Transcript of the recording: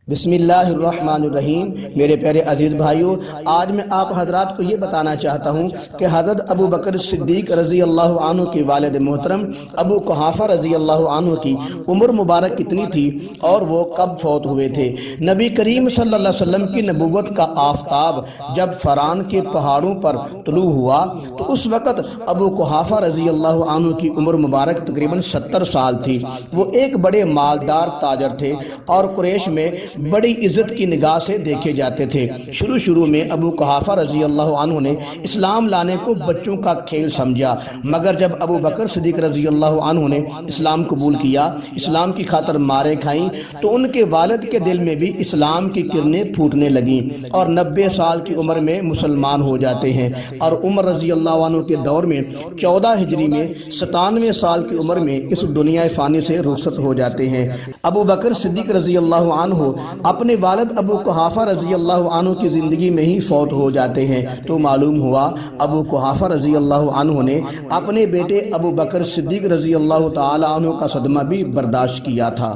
بسم اللہ الرحمن الرحیم۔ میرے پیارے عزیز بھائیوں، آج میں آپ حضرات کو یہ بتانا چاہتا ہوں کہ حضرت ابو بکر صدیق رضی اللہ عنہ کے والد محترم ابو قحافہ رضی اللہ عنہ کی عمر مبارک کتنی تھی اور وہ کب فوت ہوئے تھے۔ نبی کریم صلی اللہ علیہ وسلم کی نبوت کا آفتاب جب فران کے پہاڑوں پر طلوع ہوا تو اس وقت ابو قحافہ رضی اللہ عنہ کی عمر مبارک تقریباً 70 سال تھی۔ وہ ایک بڑے مالدار تاجر تھے اور قریش میں بڑی عزت کی نگاہ سے دیکھے جاتے تھے۔ شروع میں ابو قحافہ رضی اللہ عنہ نے اسلام لانے کو بچوں کا کھیل سمجھا، مگر جب ابو بکر صدیق رضی اللہ عنہ نے اسلام قبول کیا، اسلام کی خاطر ماریں کھائیں، تو ان کے والد کے دل میں بھی اسلام کی کرنیں پھوٹنے لگیں اور 90 سال کی عمر میں مسلمان ہو جاتے ہیں۔ اور عمر رضی اللہ عنہ کے دور میں 14 ہجری میں 97 سال کی عمر میں اس دنیا فانی سے رخصت ہو جاتے ہیں۔ ابو بکر صدیق رضی اللہ عنہ اپنے والد ابو قحافہ رضی اللہ عنہ کی زندگی میں ہی فوت ہو جاتے ہیں، تو معلوم ہوا ابو قحافہ رضی اللہ عنہ نے اپنے بیٹے ابو بکر صدیق رضی اللہ تعالی عنہ کا صدمہ بھی برداشت کیا تھا۔